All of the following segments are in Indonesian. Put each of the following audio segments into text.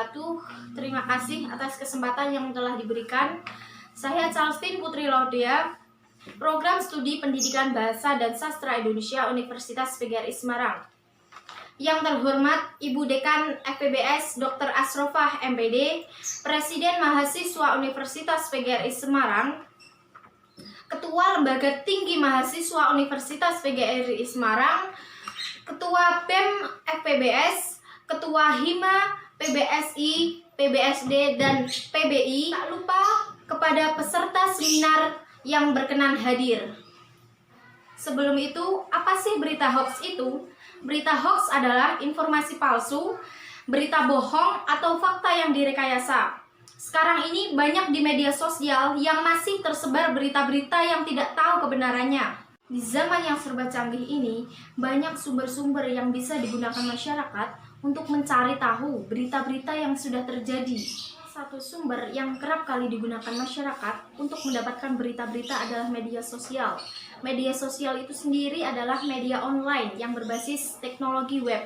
wabarakatuh. Terima kasih atas kesempatan yang telah diberikan. Saya Calvin Putri Laudia, Program Studi Pendidikan Bahasa dan Sastra Indonesia Universitas PGRI Semarang. Yang terhormat Ibu Dekan FPBS Dr. Asrofah MPD, Presiden Mahasiswa Universitas PGRI Semarang, Ketua Lembaga Tinggi Mahasiswa Universitas PGRI Semarang, Ketua BEM FPBS, Ketua Hima PBSI, PBSD, dan PBI. Tak lupa kepada peserta seminar yang berkenan hadir. Sebelum itu, apa sih berita hoax itu? Berita hoax adalah informasi palsu, berita bohong, atau fakta yang direkayasa. Sekarang ini banyak di media sosial yang masih tersebar berita-berita yang tidak tahu kebenarannya. Di zaman yang serba canggih ini, banyak sumber-sumber yang bisa digunakan masyarakat untuk mencari tahu berita-berita yang sudah terjadi. Satu sumber yang kerap kali digunakan masyarakat untuk mendapatkan berita-berita adalah media sosial. Media sosial itu sendiri adalah media online yang berbasis teknologi web,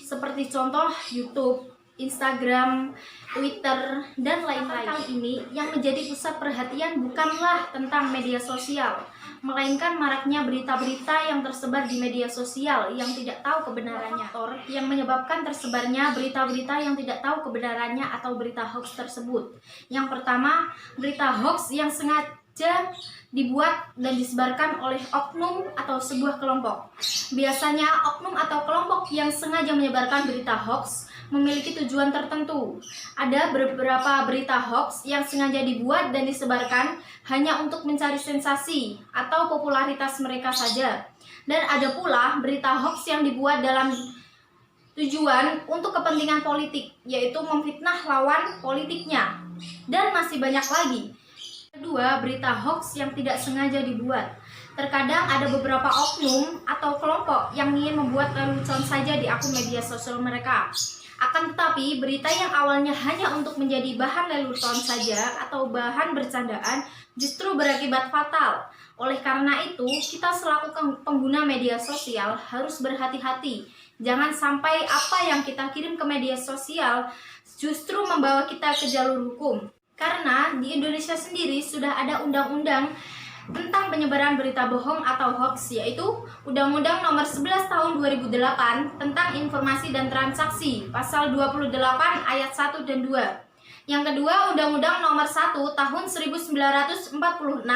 seperti contoh YouTube, Instagram, Twitter, dan lain-lain. Kali ini yang menjadi pusat perhatian bukanlah tentang media sosial, melainkan maraknya berita-berita yang tersebar di media sosial yang tidak tahu kebenarannya. Faktor yang menyebabkan tersebarnya berita-berita yang tidak tahu kebenarannya atau berita hoax tersebut. Yang pertama, berita hoax yang sengaja dibuat dan disebarkan oleh oknum atau sebuah kelompok. Biasanya oknum atau kelompok yang sengaja menyebarkan berita hoax memiliki tujuan tertentu. Ada beberapa berita hoax yang sengaja dibuat dan disebarkan hanya untuk mencari sensasi atau popularitas mereka saja. Dan ada pula berita hoax yang dibuat dalam tujuan untuk kepentingan politik, yaitu memfitnah lawan politiknya. Dan masih banyak lagi. Kedua, berita hoax yang tidak sengaja dibuat. Terkadang ada beberapa oknum atau kelompok yang ingin membuat lelucon saja di akun media sosial mereka. Akan tetapi, berita yang awalnya hanya untuk menjadi bahan lelucon saja atau bahan bercandaan justru berakibat fatal. Oleh karena itu, kita selaku pengguna media sosial harus berhati-hati. Jangan sampai apa yang kita kirim ke media sosial justru membawa kita ke jalur hukum. Karena di Indonesia sendiri sudah ada undang-undang tentang penyebaran berita bohong atau hoax, yaitu Undang-Undang Nomor 11 Tahun 2008 tentang Informasi dan Transaksi, Pasal 28 Ayat 1 dan 2. Yang kedua, Undang-Undang Nomor 1 Tahun 1946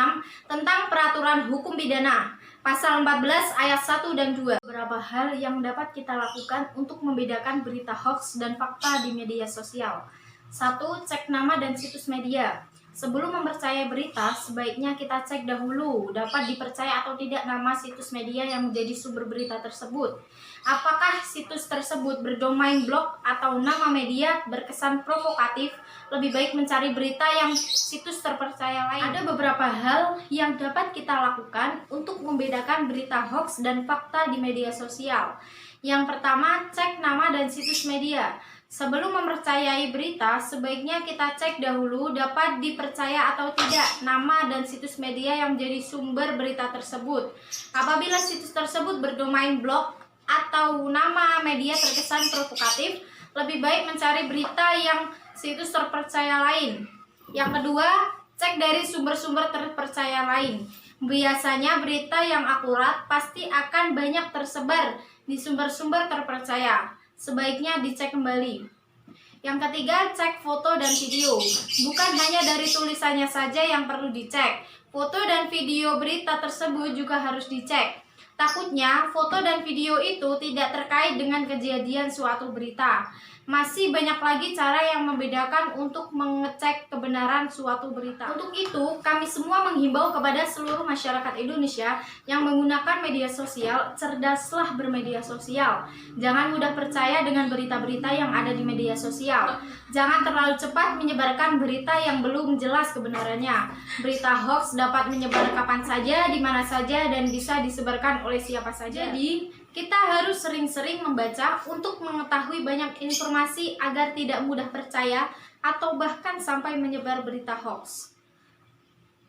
tentang Peraturan Hukum Pidana, Pasal 14 Ayat 1 dan 2. Beberapa hal yang dapat kita lakukan untuk membedakan berita hoax dan fakta di media sosial. 1. Cek nama dan situs media. Sebelum mempercayai berita, sebaiknya kita cek dahulu dapat dipercaya atau tidak nama situs media yang menjadi sumber berita tersebut. Apakah situs tersebut berdomain blog atau nama media berkesan provokatif? Lebih baik mencari berita yang situs terpercaya lain. Ada beberapa hal yang dapat kita lakukan untuk membedakan berita hoax dan fakta di media sosial. Yang pertama, cek nama dan situs media. Sebelum mempercayai berita, sebaiknya kita cek dahulu dapat dipercaya atau tidak nama dan situs media yang menjadi sumber berita tersebut. Apabila situs tersebut berdomain blog atau nama media terkesan provokatif, lebih baik mencari berita yang situs terpercaya lain. Yang kedua, cek dari sumber-sumber terpercaya lain. Biasanya berita yang akurat pasti akan banyak tersebar di sumber-sumber terpercaya. Sebaiknya dicek kembali. Yang ketiga, cek foto dan video. Bukan hanya dari tulisannya saja yang perlu dicek. Foto dan video berita tersebut juga harus dicek. Takutnya foto dan video itu tidak terkait dengan kejadian suatu berita. Masih banyak lagi cara yang membedakan untuk mengecek kebenaran suatu berita. Untuk itu, kami semua menghimbau kepada seluruh masyarakat Indonesia yang menggunakan media sosial, cerdaslah bermedia sosial. Jangan mudah percaya dengan berita-berita yang ada di media sosial. Jangan terlalu cepat menyebarkan berita yang belum jelas kebenarannya. Berita hoax dapat menyebar kapan saja, di mana saja, dan bisa disebarkan oleh siapa saja. Jadi, kita harus sering-sering membaca untuk mengetahui banyak informasi agar tidak mudah percaya atau bahkan sampai menyebar berita hoax.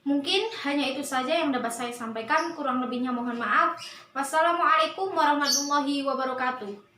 Mungkin hanya itu saja yang dapat saya sampaikan, kurang lebihnya mohon maaf. Wassalamualaikum warahmatullahi wabarakatuh.